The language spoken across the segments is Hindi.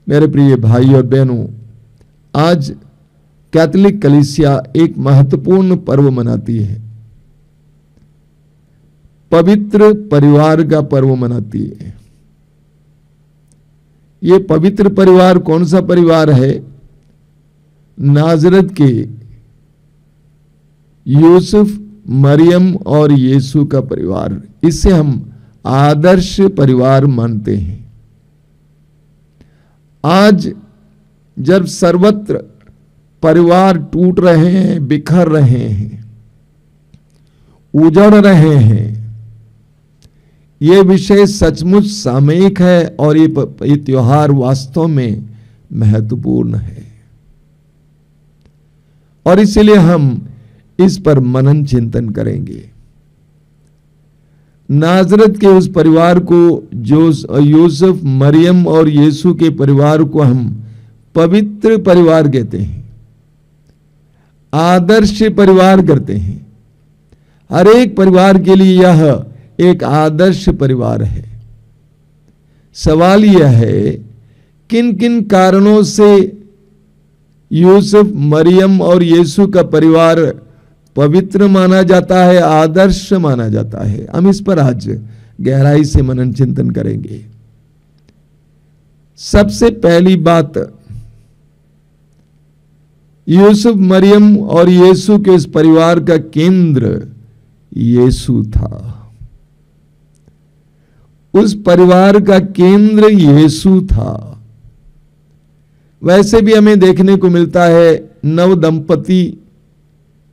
मेरे प्रिय भाई और बहनों, आज कैथोलिक कलीसिया एक महत्वपूर्ण पर्व मनाती है, पवित्र परिवार का पर्व मनाती है। ये पवित्र परिवार कौन सा परिवार है? नाजरत के यूसुफ, मरियम और यीशु का परिवार। इसे हम आदर्श परिवार मानते हैं। आज जब सर्वत्र परिवार टूट रहे हैं, बिखर रहे हैं, उजड़ रहे हैं, ये विषय सचमुच सामयिक है और ये त्योहार वास्तव में महत्वपूर्ण है और इसलिए हम इस पर मनन चिंतन करेंगे। नाजरत के उस परिवार को, जो यूसुफ, मरियम और यीशु के परिवार को हम पवित्र परिवार कहते हैं, आदर्श परिवार करते हैं। हर एक परिवार के लिए यह एक आदर्श परिवार है। सवाल यह है, किन किन कारणों से यूसुफ, मरियम और यीशु का परिवार पवित्र माना जाता है, आदर्श माना जाता है? हम इस पर आज गहराई से मनन चिंतन करेंगे। सबसे पहली बात, यूसुफ, मरियम और यीशु के इस परिवार का केंद्र यीशु था। उस परिवार का केंद्र यीशु था। वैसे भी हमें देखने को मिलता है, नव दंपति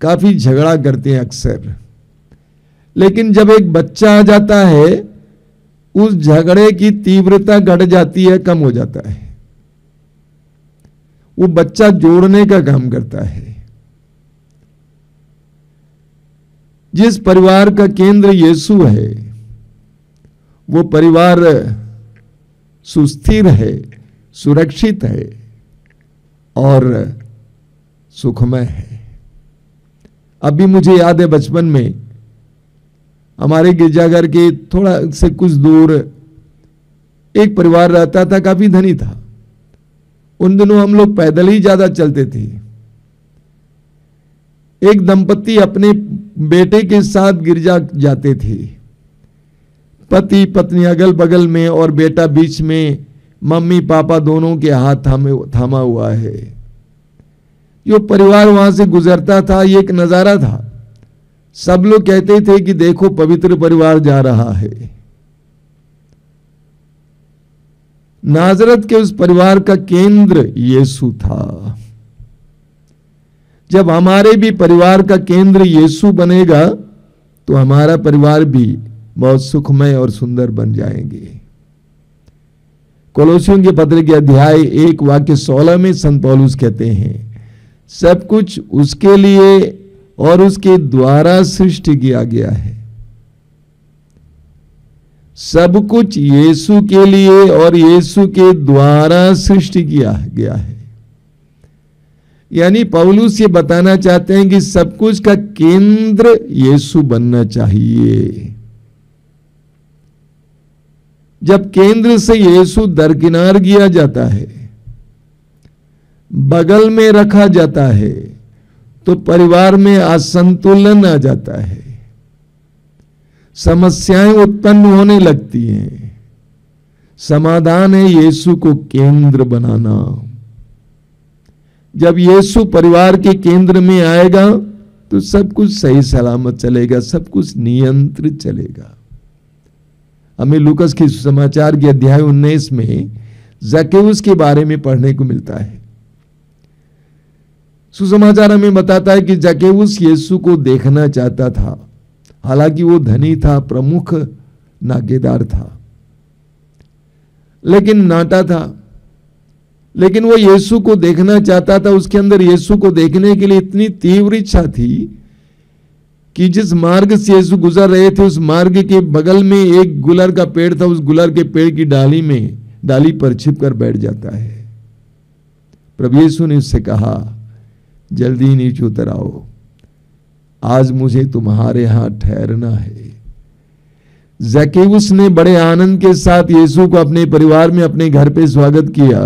काफी झगड़ा करते हैं अक्सर, लेकिन जब एक बच्चा आ जाता है, उस झगड़े की तीव्रता घट जाती है, कम हो जाता है। वो बच्चा जोड़ने का काम करता है। जिस परिवार का केंद्र यीशु है, वो परिवार सुस्थिर है, सुरक्षित है और सुखमय है। अभी मुझे याद है, बचपन में हमारे गिरजाघर के थोड़ा से कुछ दूर एक परिवार रहता था, काफी धनी था। उन दिनों हम लोग पैदल ही ज्यादा चलते थे। एक दंपति अपने बेटे के साथ गिरजा जाते थे, पति पत्नी अगल बगल में और बेटा बीच में, मम्मी पापा दोनों के हाथ थामा हुआ है। जो परिवार वहां से गुजरता था, ये एक नजारा था। सब लोग कहते थे कि देखो पवित्र परिवार जा रहा है। नाजरत के उस परिवार का केंद्र यीशु था। जब हमारे भी परिवार का केंद्र यीशु बनेगा, तो हमारा परिवार भी बहुत सुखमय और सुंदर बन जाएंगे। कोलोसियों के पत्र के अध्याय 1 वाक्य 16 में संत पौलुस कहते हैं, सब कुछ उसके लिए और उसके द्वारा सृष्टि किया गया है। सब कुछ यीशु के लिए और यीशु के द्वारा सृष्टि किया गया है। यानी पौलुस ये बताना चाहते हैं कि सब कुछ का केंद्र यीशु बनना चाहिए। जब केंद्र से यीशु दरकिनार किया जाता है, बगल में रखा जाता है, तो परिवार में असंतुलन आ जाता है, समस्याएं उत्पन्न होने लगती हैं। समाधान है यीशु को केंद्र बनाना। जब यीशु परिवार के केंद्र में आएगा, तो सब कुछ सही सलामत चलेगा, सब कुछ नियंत्रित चलेगा। हमें लूकस के समाचार के अध्याय 19 में जक्केउस के बारे में पढ़ने को मिलता है। सुसमाचार हमें बताता है कि जक्केउस यीशु को देखना चाहता था। हालांकि वो धनी था, प्रमुख नाकेदार था, लेकिन नाटा था। लेकिन वो यीशु को देखना चाहता था। उसके अंदर यीशु को देखने के लिए इतनी तीव्र इच्छा थी कि जिस मार्ग से यीशु गुजर रहे थे, उस मार्ग के बगल में एक गुलर का पेड़ था। उस गुलर के पेड़ की डाली पर छिपकर बैठ जाता है। प्रभु यीशु ने उससे कहा, जल्दी नीचे उतर आओ, आज मुझे तुम्हारे यहां ठहरना है। जक्केउस ने बड़े आनंद के साथ यीशु को अपने परिवार में, अपने घर पे स्वागत किया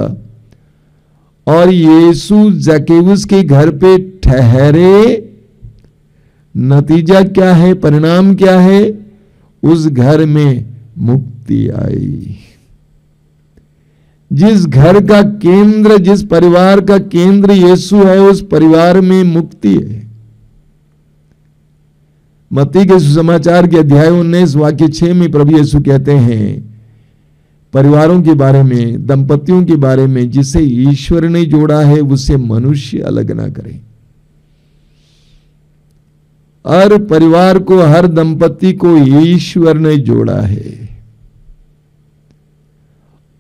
और यीशु जकेउस के घर पे ठहरे। नतीजा क्या है, परिणाम क्या है? उस घर में मुक्ति आई। जिस घर का केंद्र, जिस परिवार का केंद्र यीशु है, उस परिवार में मुक्ति है। मत्ती के सुसमाचार के अध्याय 19 वाक्य 6 में प्रभु यीशु कहते हैं परिवारों के बारे में, दंपतियों के बारे में, जिसे ईश्वर ने जोड़ा है उससे मनुष्य अलग ना करे। हर परिवार को, हर दंपति को ईश्वर ने जोड़ा है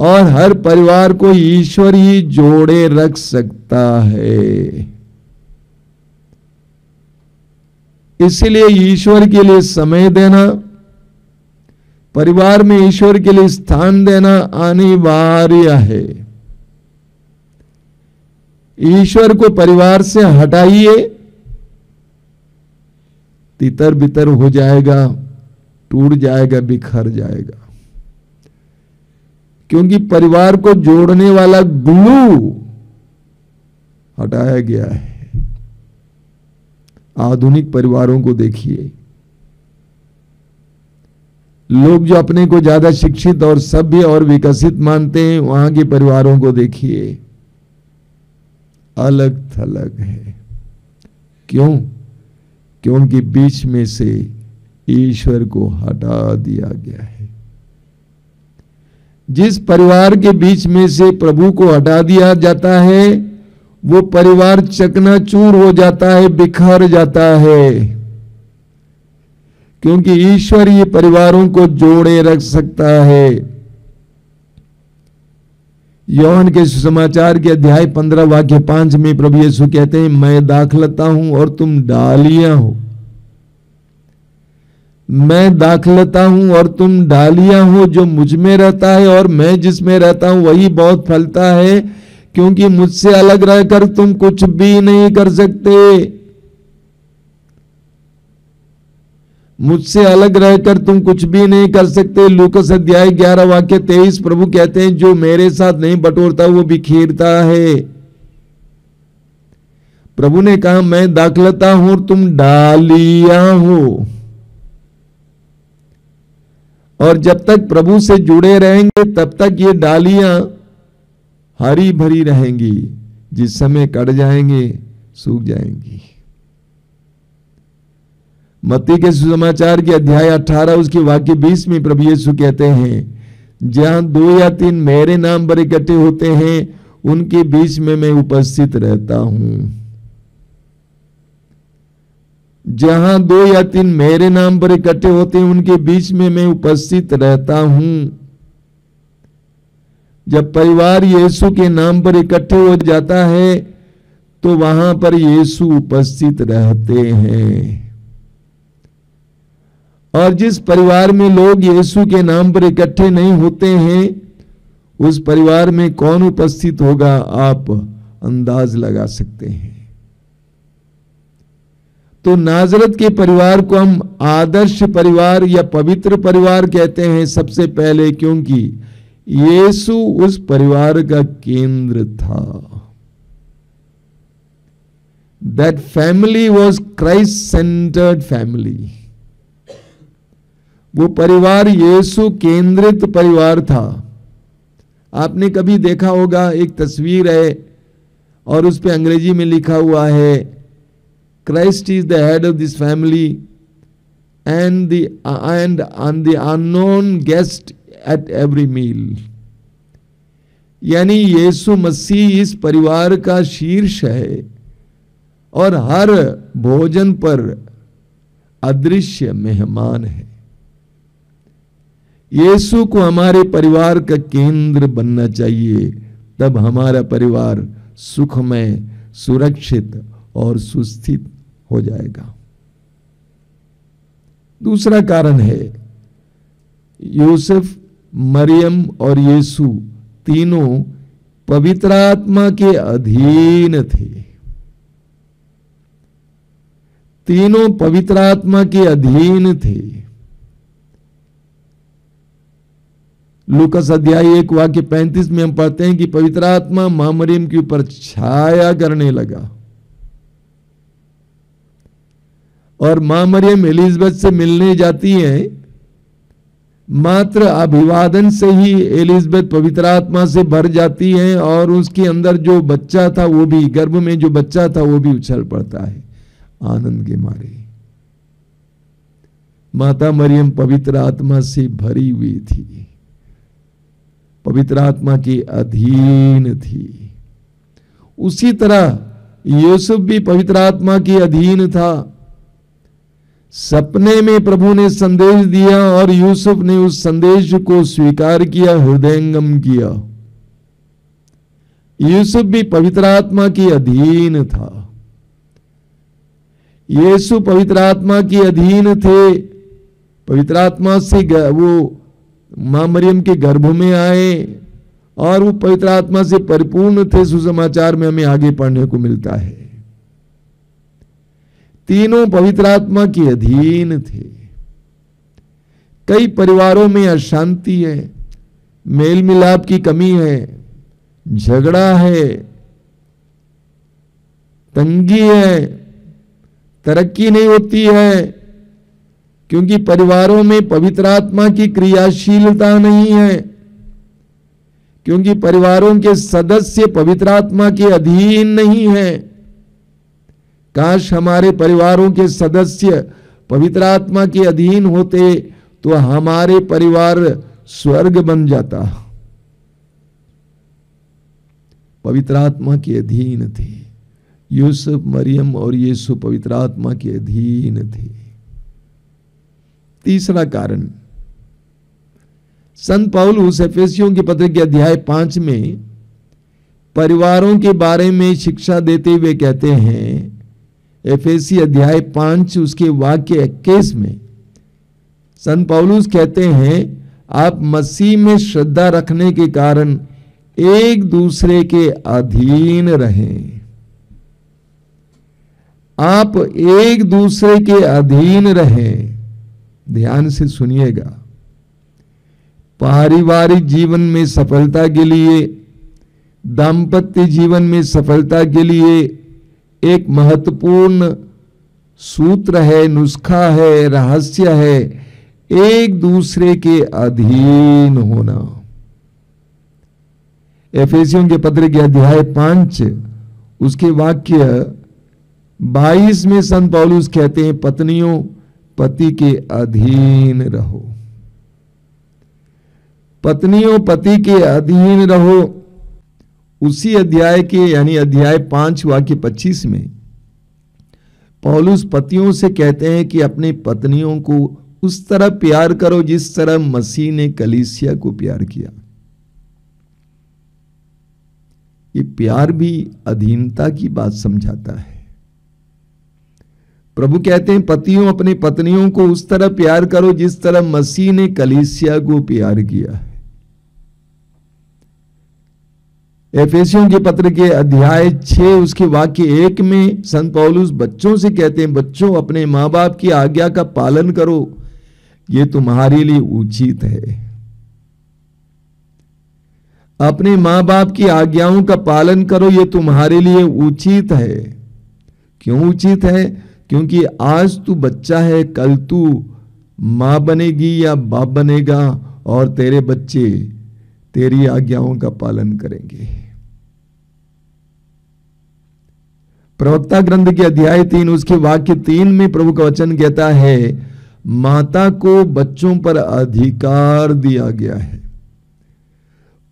और हर परिवार को ईश्वर ही जोड़े रख सकता है। इसलिए ईश्वर के लिए समय देना, परिवार में ईश्वर के लिए स्थान देना अनिवार्य है। ईश्वर को परिवार से हटाइए, तितर बितर हो जाएगा, टूट जाएगा, बिखर जाएगा। क्योंकि परिवार को जोड़ने वाला ग्लू हटाया गया है। आधुनिक परिवारों को देखिए, लोग जो अपने को ज्यादा शिक्षित और सभ्य और विकसित मानते हैं, वहां के परिवारों को देखिए, अलग थलग है। क्यों? क्योंकि बीच में से ईश्वर को हटा दिया गया है। जिस परिवार के बीच में से प्रभु को हटा दिया जाता है, वो परिवार चकनाचूर हो जाता है, बिखर जाता है। क्योंकि ईश्वर ये परिवारों को जोड़े रख सकता है। यूहन्ना के सुसमाचार के अध्याय 15 वाक्य 5 में प्रभु यीशु कहते हैं, मैं दाखलता हूं और तुम डालियां हो। मैं दाखलता हूं और तुम डालियां हो। जो मुझ में रहता है और मैं जिसमें रहता हूं वही बहुत फलता है, क्योंकि मुझसे अलग रहकर तुम कुछ भी नहीं कर सकते। मुझसे अलग रहकर तुम कुछ भी नहीं कर सकते। लूकास अध्याय 11 वाक्य 23 प्रभु कहते हैं, जो मेरे साथ नहीं बटोरता वो बिखेरता है। प्रभु ने कहा, मैं दाखलता हूं और तुम डालियां हो। और जब तक प्रभु से जुड़े रहेंगे तब तक ये डालियां हरी भरी रहेंगी। जिस समय कट जाएंगे, सूख जाएंगी। मत्ती के सुसमाचार के अध्याय 18 उसके वाक्य 20 में प्रभु यीशु कहते हैं, जहां 2 या 3 मेरे नाम पर इकट्ठे होते हैं, उनके बीच में मैं उपस्थित रहता हूं। जहां 2 या 3 मेरे नाम पर इकट्ठे होते हैं, उनके बीच में मैं उपस्थित रहता हूं। जब परिवार यीशु के नाम पर इकट्ठे हो जाता है तो वहां पर यीशु उपस्थित रहते हैं। और जिस परिवार में लोग यीशु के नाम पर इकट्ठे नहीं होते हैं, उस परिवार में कौन उपस्थित होगा, आप अंदाज लगा सकते हैं। तो नाजरत के परिवार को हम आदर्श परिवार या पवित्र परिवार कहते हैं सबसे पहले, क्योंकि यीशु उस परिवार का केंद्र था। That family was Christ centred family. वो परिवार यीशु केंद्रित परिवार था। आपने कभी देखा होगा, एक तस्वीर है और उस पे अंग्रेजी में लिखा हुआ है, Christ is the head of this family and the unknown guest at every meal. यानी यीशु मसीह इस परिवार का शीर्ष है और हर भोजन पर अदृश्य मेहमान है। यीशु को हमारे परिवार का केंद्र बनना चाहिए, तब हमारा परिवार सुखमय, सुरक्षित और सुस्थित हो जाएगा। दूसरा कारण है, यूसुफ, मरियम और यीशु तीनों पवित्र आत्मा के अधीन थे। तीनों पवित्र आत्मा के अधीन थे। लूकस अध्याय 1 वाक्य 35 में हम पढ़ते हैं कि पवित्र आत्मा मां मरियम के ऊपर छाया करने लगा और मां मरियम एलिजबेथ से मिलने जाती है। मात्र अभिवादन से ही एलिजबेथ पवित्र आत्मा से भर जाती है और उसके अंदर जो बच्चा था वो भी, गर्भ में जो बच्चा था वो भी उछल पड़ता है आनंद के मारे। माता मरियम पवित्र आत्मा से भरी हुई थी, पवित्र आत्मा के अधीन थी। उसी तरह यूसुफ भी पवित्र आत्मा के अधीन था। सपने में प्रभु ने संदेश दिया और यूसुफ ने उस संदेश को स्वीकार किया, हृदयंगम किया। यूसुफ भी पवित्र आत्मा के अधीन था। यीशु पवित्र आत्मा के अधीन थे। पवित्र आत्मा से वो मां मरियम के गर्भ में आए और वो पवित्र आत्मा से परिपूर्ण थे। सुसमाचार में हमें आगे पढ़ने को मिलता है। तीनों पवित्र आत्मा के अधीन थे। कई परिवारों में अशांति है, मेल मिलाप की कमी है, झगड़ा है, तंगी है, तरक्की नहीं होती है, क्योंकि परिवारों में पवित्र आत्मा की क्रियाशीलता नहीं है, क्योंकि परिवारों के सदस्य पवित्र आत्मा के अधीन नहीं है। काश हमारे परिवारों के सदस्य पवित्र आत्मा के अधीन होते तो हमारे परिवार स्वर्ग बन जाता। पवित्र आत्मा के अधीन थे यूसुफ, मरियम और यीशु पवित्र आत्मा के अधीन थे। तीसरा कारण, संत पौलुस एफेसियों के पत्र के अध्याय 5 में परिवारों के बारे में शिक्षा देते हुए कहते हैं, एफेसी अध्याय 5 उसके वाक्य 21 में संत पौलुस कहते हैं, आप मसीह में श्रद्धा रखने के कारण एक दूसरे के अधीन रहें। आप एक दूसरे के अधीन रहें। ध्यान से सुनिएगा। पारिवारिक जीवन में सफलता के लिए, दाम्पत्य जीवन में सफलता के लिए एक महत्वपूर्ण सूत्र है, नुस्खा है, रहस्य है, एक दूसरे के अधीन होना। एफेसियों के पत्र के अध्याय 5 उसके वाक्य 22 में संत पौलुस कहते हैं, पत्नियों पति के अधीन रहो। पत्नियों पति के अधीन रहो। उसी अध्याय के यानी अध्याय 5 वाक्य 25 में पौलुस पतियों से कहते हैं कि अपनी पत्नियों को उस तरह प्यार करो जिस तरह मसीह ने कलीसिया को प्यार किया। ये प्यार भी अधीनता की बात समझाता है। प्रभु कहते हैं पतियों अपनी पत्नियों को उस तरह प्यार करो जिस तरह मसीह ने कलीसिया को प्यार किया है। एफेसियों के पत्र के अध्याय 6 उसके वाक्य 1 में संत पौलुस बच्चों से कहते हैं, बच्चों अपने मां बाप की आज्ञा का पालन करो, ये तुम्हारे लिए उचित है। अपने मां बाप की आज्ञाओं का पालन करो, ये तुम्हारे लिए उचित है। क्यों उचित है? क्योंकि आज तू बच्चा है, कल तू मां बनेगी या बाप बनेगा और तेरे बच्चे तेरी आज्ञाओं का पालन करेंगे। प्रवक्ता ग्रंथ के अध्याय 3 उसके वाक्य 3 में प्रभु का वचन कहता है, माता को बच्चों पर अधिकार दिया गया है।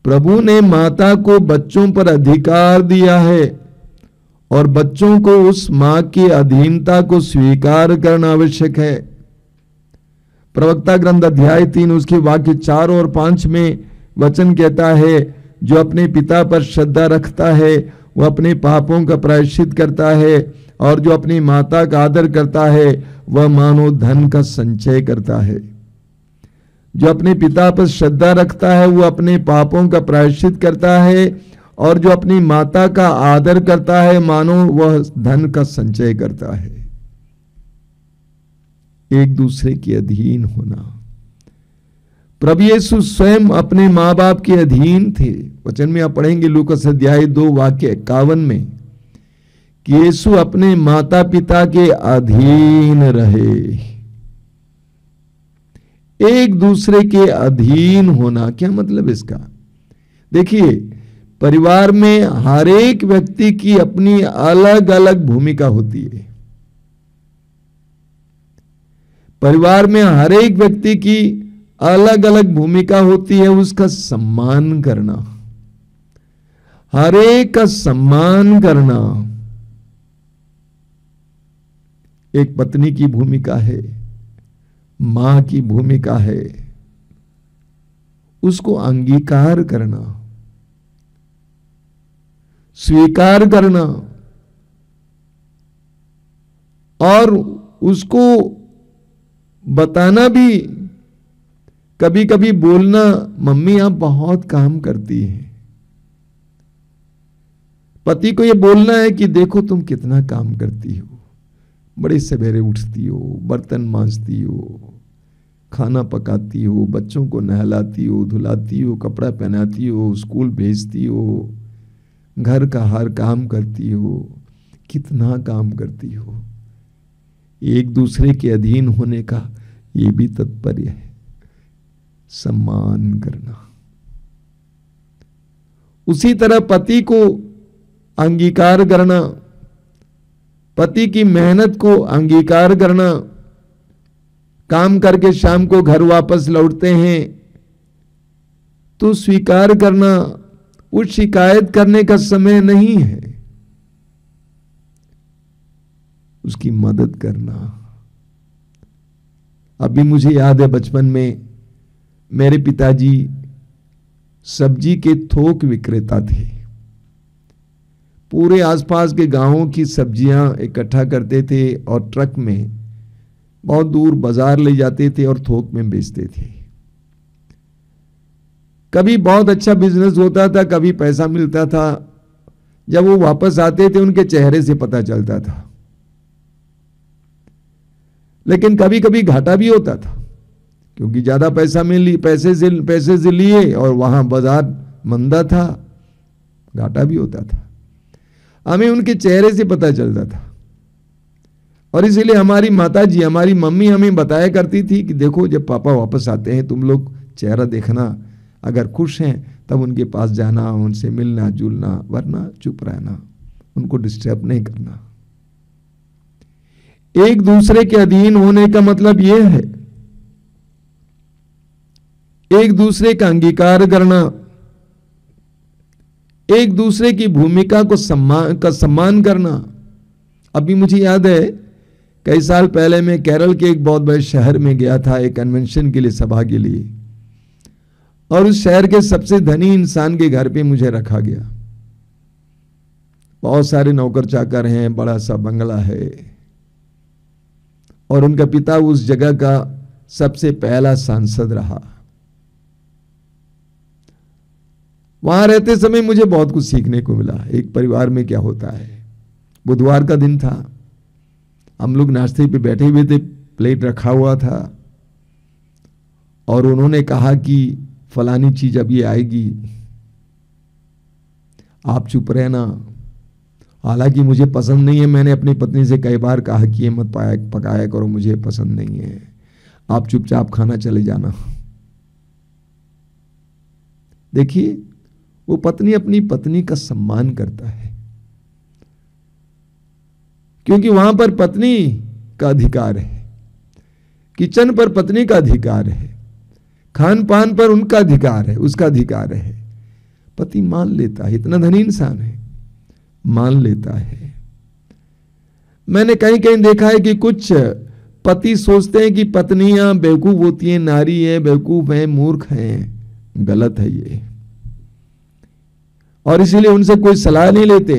प्रभु ने माता को बच्चों पर अधिकार दिया है और बच्चों को उस मां की अधीनता को स्वीकार करना आवश्यक है। प्रवक्ता ग्रंथ अध्याय 3 उसके वाक्य 4 और 5 में वचन कहता है, जो अपने पिता पर श्रद्धा रखता है वह अपने पापों का प्रायश्चित करता है और जो अपनी माता का आदर करता है वह मानो धन का संचय करता है। जो अपने पिता पर श्रद्धा रखता है वह अपने पापों का प्रायश्चित करता है और जो अपनी माता का आदर करता है मानो वह धन का संचय करता है। एक दूसरे के अधीन होना। प्रभु यीशु स्वयं अपने मां बाप के अधीन थे। वचन में आप पढ़ेंगे लूकास अध्याय 2 वाक्य 51 में कि यीशु अपने माता पिता के अधीन रहे। एक दूसरे के अधीन होना, क्या मतलब इसका? देखिए, परिवार में हर एक व्यक्ति की अपनी अलग अलग भूमिका होती है। परिवार में हर एक व्यक्ति की अलग अलग भूमिका होती है। उसका सम्मान करना, हर एक का सम्मान करना एक पत्नी की भूमिका है, मां की भूमिका है। उसको अंगीकार करना, स्वीकार करना और उसको बताना भी, कभी कभी बोलना, मम्मी आप बहुत काम करती हैं। पति को यह बोलना है कि देखो तुम कितना काम करती हो, बड़े सवेरे उठती हो, बर्तन मांजती हो, खाना पकाती हो, बच्चों को नहलाती हो, धुलाती हो, कपड़ा पहनाती हो, स्कूल भेजती हो, घर का हर काम करती हो, कितना काम करती हो। एक दूसरे के अधीन होने का यह भी तात्पर्य है, सम्मान करना। उसी तरह पति को अंगीकार करना, पति की मेहनत को अंगीकार करना। काम करके शाम को घर वापस लौटते हैं तो स्वीकार करना। वो शिकायत करने का समय नहीं है, उसकी मदद करना। अभी मुझे याद है, बचपन में मेरे पिताजी सब्जी के थोक विक्रेता थे। पूरे आसपास के गांवों की सब्जियां इकट्ठा करते थे और ट्रक में बहुत दूर बाजार ले जाते थे और थोक में बेचते थे। कभी बहुत अच्छा बिजनेस होता था, कभी पैसा मिलता था। जब वो वापस आते थे उनके चेहरे से पता चलता था। लेकिन कभी कभी घाटा भी होता था, क्योंकि ज्यादा पैसे से लिए और वहां बाजार मंदा था, घाटा भी होता था। हमें उनके चेहरे से पता चलता था। और इसीलिए हमारी माताजी, हमारी मम्मी हमें बताया करती थी कि देखो जब पापा वापस आते हैं तुम लोग चेहरा देखना, अगर खुश हैं तब उनके पास जाना, उनसे मिलना जुलना, वरना चुप रहना, उनको डिस्टर्ब नहीं करना। एक दूसरे के अधीन होने का मतलब यह है एक दूसरे का अंगीकार करना, एक दूसरे की भूमिका को सम्मान करना। अभी मुझे याद है, कई साल पहले मैं केरल के एक बहुत बड़े शहर में गया था एक कन्वेंशन के लिए, सभा के लिए, और उस शहर के सबसे धनी इंसान के घर पे मुझे रखा गया। बहुत सारे नौकर चाकर हैं, बड़ा सा बंगला है, और उनका पिता उस जगह का सबसे पहला सांसद रहा। वहां रहते समय मुझे बहुत कुछ सीखने को मिला, एक परिवार में क्या होता है। बुधवार का दिन था, हम लोग नाश्ते पे बैठे हुए थे, प्लेट रखा हुआ था और उन्होंने कहा कि फलानी चीज अब ये आएगी, आप चुप रहना। हालांकि मुझे पसंद नहीं है, मैंने अपनी पत्नी से कई बार कहा कि ये मत पकाया करो, मुझे पसंद नहीं है, आप चुपचाप खाना चले जाना। देखिए, वो पत्नी अपनी पत्नी का सम्मान करता है, क्योंकि वहां पर पत्नी का अधिकार है, किचन पर पत्नी का अधिकार है, खान पान पर उनका अधिकार है, उसका अधिकार है। पति मान लेता है, इतना धनी इंसान है, मान लेता है। मैंने कहीं कहीं देखा है कि कुछ पति सोचते हैं कि पत्नियां बेवकूफ होती हैं, नारी है, बेवकूफ है, मूर्ख हैं। गलत है ये, और इसीलिए उनसे कोई सलाह नहीं लेते।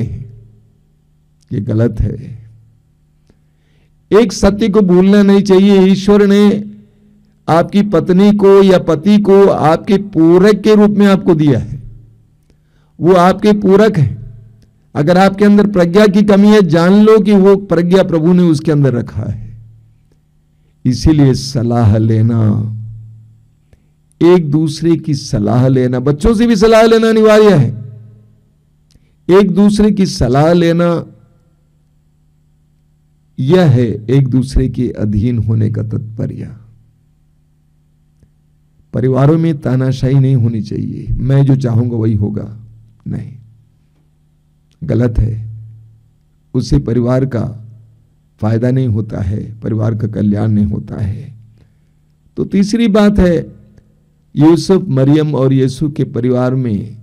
ये गलत है। एक सत्य को भूलना नहीं चाहिए, ईश्वर ने आपकी पत्नी को या पति को आपके पूरक के रूप में आपको दिया है। वो आपके पूरक है। अगर आपके अंदर प्रज्ञा की कमी है, जान लो कि वो प्रज्ञा प्रभु ने उसके अंदर रखा है। इसीलिए सलाह लेना एक दूसरे की सलाह लेना, बच्चों से भी सलाह लेना अनिवार्य है। एक दूसरे की सलाह लेना यह है एक दूसरे के अधीन होने का तात्पर्य। परिवारों में तानाशाही नहीं होनी चाहिए, मैं जो चाहूंगा वही होगा, नहीं, गलत है। उससे परिवार का फायदा नहीं होता है, परिवार का कल्याण नहीं होता है। तो तीसरी बात है, यूसुफ, मरियम और यीशु के परिवार में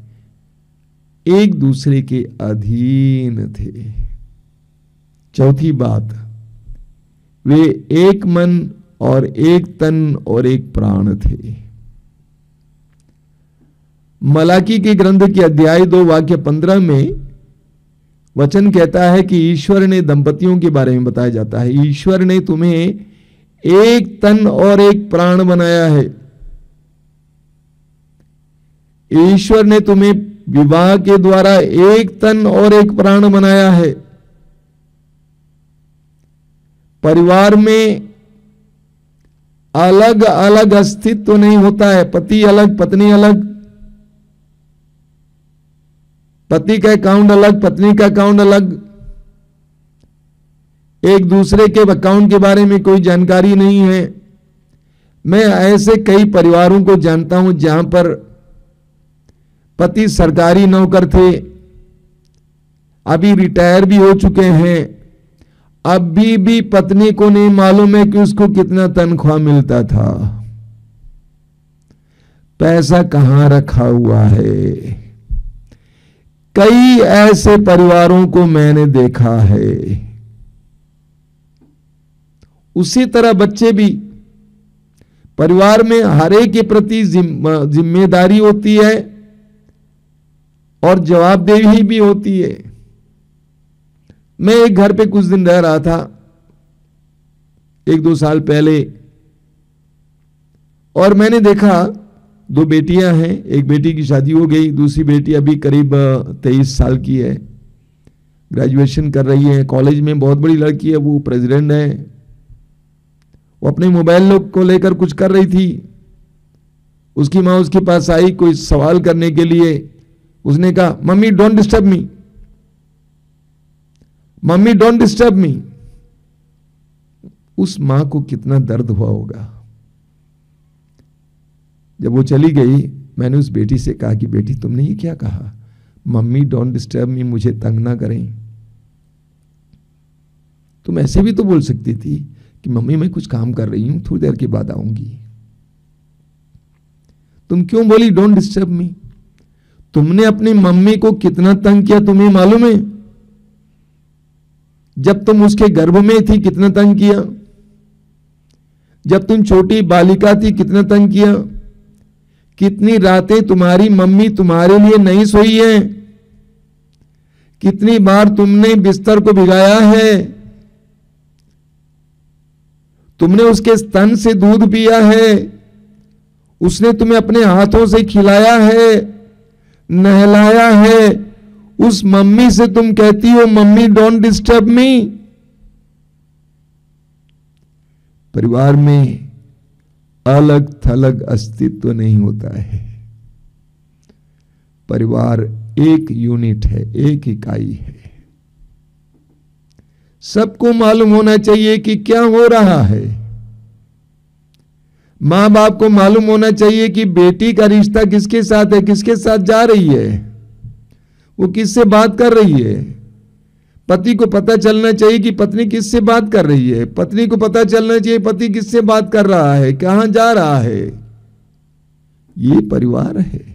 एक दूसरे के अधीन थे। चौथी बात, वे एक मन और एक तन और एक प्राण थे। मलाकी के ग्रंथ के अध्याय 2 वाक्य 15 में वचन कहता है कि ईश्वर ने दंपतियों के बारे में बताया जाता है, ईश्वर ने तुम्हें एक तन और एक प्राण बनाया है। ईश्वर ने तुम्हें विवाह के द्वारा एक तन और एक प्राण बनाया है। परिवार में अलग अलग अस्तित्व नहीं होता है, पति अलग पत्नी अलग, पति का अकाउंट अलग पत्नी का अकाउंट अलग, एक दूसरे के अकाउंट के बारे में कोई जानकारी नहीं है। मैं ऐसे कई परिवारों को जानता हूं जहां पर पति सरकारी नौकर थे, अभी रिटायर भी हो चुके हैं, अभी भी पत्नी को नहीं मालूम है कि उसको कितना तनख्वाह मिलता था, पैसा कहां रखा हुआ है। कई ऐसे परिवारों को मैंने देखा है। उसी तरह बच्चे भी, परिवार में हर एक के प्रति जिम्मेदारी होती है और जवाबदेही भी होती है। मैं एक घर पे कुछ दिन रह रहा था 1-2 साल पहले, और मैंने देखा 2 बेटियां हैं, एक बेटी की शादी हो गई, दूसरी बेटी अभी करीब 23 साल की है, ग्रेजुएशन कर रही है, कॉलेज में बहुत बड़ी लड़की है, वो प्रेसिडेंट है। वो अपने मोबाइल को लेकर कुछ कर रही थी, उसकी माँ उसके पास आई कोई सवाल करने के लिए, उसने कहा mummy don't disturb me, mummy don't disturb me. उस मां को कितना दर्द हुआ होगा। जब वो चली गई, मैंने उस बेटी से कहा कि बेटी तुमने ये क्या कहा, मम्मी डोंट डिस्टर्ब मी, मुझे तंग ना करें। तुम ऐसे भी तो बोल सकती थी कि मम्मी मैं कुछ काम कर रही हूं, थोड़ी देर के बाद आऊंगी। तुम क्यों बोली डोंट डिस्टर्ब मी? तुमने अपनी मम्मी को कितना तंग किया तुम्हें मालूम है? जब तुम उसके गर्भ में थी कितना तंग किया, जब तुम छोटी बालिका थी कितना तंग किया, कितनी रातें तुम्हारी मम्मी तुम्हारे लिए नहीं सोई है, कितनी बार तुमने बिस्तर को भिगाया है, तुमने उसके स्तन से दूध पिया है, उसने तुम्हें अपने हाथों से खिलाया है, नहलाया है। उस मम्मी से तुम कहती हो मम्मी डोंट डिस्टर्ब मी। परिवार में अलग थलग अस्तित्व नहीं होता है। परिवार एक यूनिट है, एक इकाई है। सबको मालूम होना चाहिए कि क्या हो रहा है। मां बाप को मालूम होना चाहिए कि बेटी का रिश्ता किसके साथ है, किसके साथ जा रही है, वो किससे बात कर रही है। पति को पता चलना चाहिए कि पत्नी किससे बात कर रही है, पत्नी को पता चलना चाहिए पति किससे बात कर रहा है, कहां जा रहा है। ये परिवार है।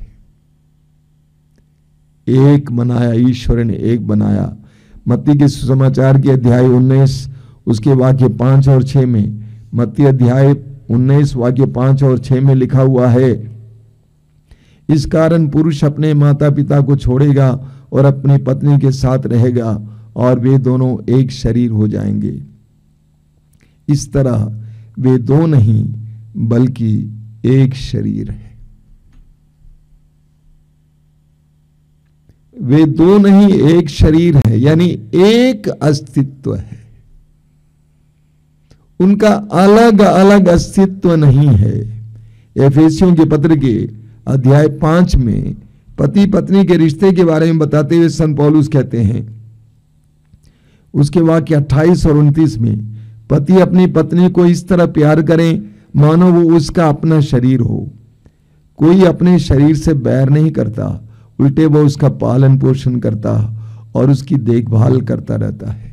एक बनाया ईश्वर ने, एक बनाया। मत्ती के सुसमाचार के अध्याय 19 उसके वाक्य 5 और 6 में, मत्ती अध्याय 19 वाक्य 5 और 6 में लिखा हुआ है, इस कारण पुरुष अपने माता पिता को छोड़ेगा और अपनी पत्नी के साथ रहेगा और वे दोनों एक शरीर हो जाएंगे। इस तरह वे दो नहीं बल्कि एक शरीर है। वे दो नहीं एक शरीर है, यानी एक अस्तित्व है। उनका अलग अलग अस्तित्व नहीं है, एफेसियों के पत्र के अध्याय 5 में पति पत्नी के रिश्ते के बारे में बताते हुए संत पौलुस कहते हैं, उसके वाक्य 28 और 29 में, पति अपनी पत्नी को इस तरह प्यार करें मानो वो उसका अपना शरीर हो। कोई अपने शरीर से बैर नहीं करता, उल्टे वो उसका पालन पोषण करता और उसकी देखभाल करता रहता है।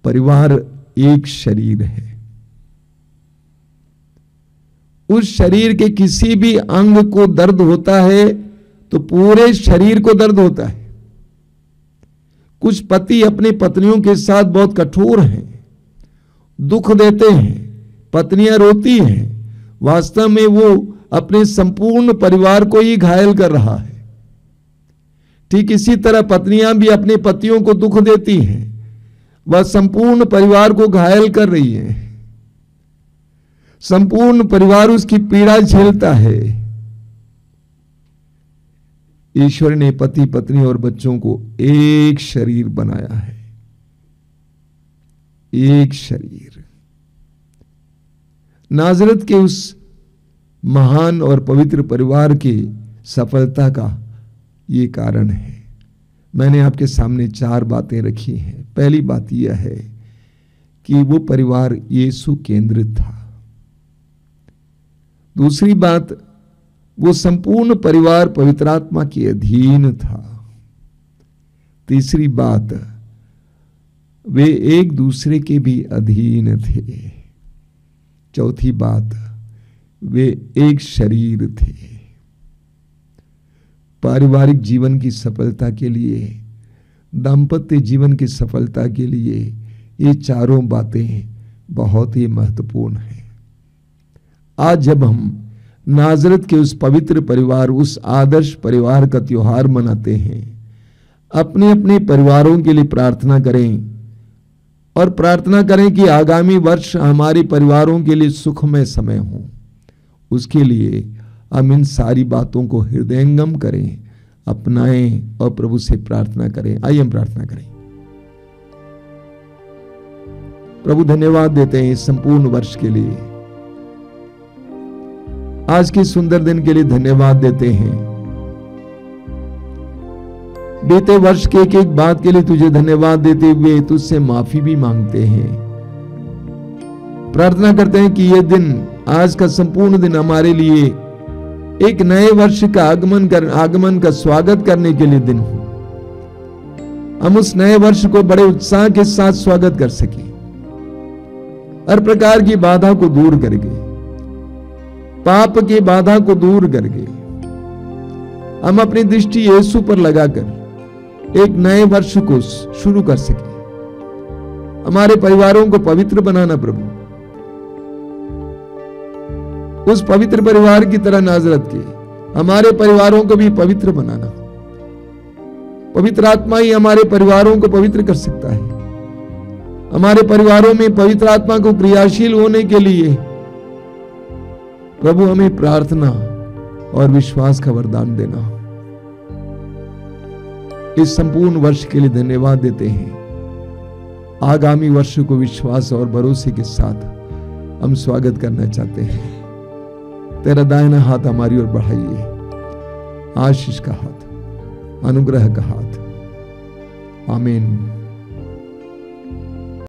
परिवार एक शरीर है। उस शरीर के किसी भी अंग को दर्द होता है तो पूरे शरीर को दर्द होता है। कुछ पति अपनी पत्नियों के साथ बहुत कठोर हैं, दुख देते हैं, पत्नियां रोती हैं, वास्तव में वो अपने संपूर्ण परिवार को ही घायल कर रहा है। ठीक इसी तरह पत्नियां भी अपने पतियों को दुख देती हैं, वह संपूर्ण परिवार को घायल कर रही है। संपूर्ण परिवार उसकी पीड़ा झेलता है। ईश्वर ने पति पत्नी और बच्चों को एक शरीर बनाया है, एक शरीर। नाजरत के उस महान और पवित्र परिवार की सफलता का ये कारण है। मैंने आपके सामने 4 बातें रखी हैं। पहली बात यह है कि वो परिवार यीशु केंद्रित था। दूसरी बात, वो संपूर्ण परिवार पवित्र आत्मा के अधीन था। तीसरी बात, वे एक दूसरे के भी अधीन थे। चौथी बात, वे एक शरीर थे। पारिवारिक जीवन की सफलता के लिए, दाम्पत्य जीवन की सफलता के लिए ये चारों बातें बहुत ही महत्वपूर्ण हैं। आज जब हम नाजरत के उस पवित्र परिवार, उस आदर्श परिवार का त्योहार मनाते हैं, अपने अपने परिवारों के लिए प्रार्थना करें और प्रार्थना करें कि आगामी वर्ष हमारे परिवारों के लिए सुखमय समय हो। उसके लिए हम इन सारी बातों को हृदयंगम करें, अपनाएं और प्रभु से प्रार्थना करें। आइए हम प्रार्थना करें। प्रभु धन्यवाद देते हैं इस संपूर्ण वर्ष के लिए, आज के सुंदर दिन के लिए धन्यवाद देते हैं। बीते वर्ष के एक एक बात के लिए तुझे धन्यवाद देते हुए तुझसे माफी भी मांगते हैं। प्रार्थना करते हैं कि यह दिन, आज का संपूर्ण दिन हमारे लिए एक नए वर्ष का आगमन का स्वागत करने के लिए दिन हो। हम उस नए वर्ष को बड़े उत्साह के साथ स्वागत कर सके, हर प्रकार की बाधा को दूर करके, पाप की बाधा को दूर करके हम अपनी दृष्टि यीशु पर लगाकर एक नए वर्ष को शुरू कर सके। हमारे परिवारों को पवित्र बनाना प्रभु, उस पवित्र परिवार की तरह नाजरत के हमारे परिवारों को भी पवित्र बनाना। पवित्र आत्मा ही हमारे परिवारों को पवित्र कर सकता है। हमारे परिवारों में पवित्र आत्मा को क्रियाशील होने के लिए प्रभु हमें प्रार्थना और विश्वास का वरदान देना। इस संपूर्ण वर्ष के लिए धन्यवाद देते हैं। आगामी वर्ष को विश्वास और भरोसे के साथ हम स्वागत करना चाहते हैं। तेरा दाहिना हाथ हमारी ओर बढ़ाइए, आशीष का हाथ, अनुग्रह का हाथ। आमीन।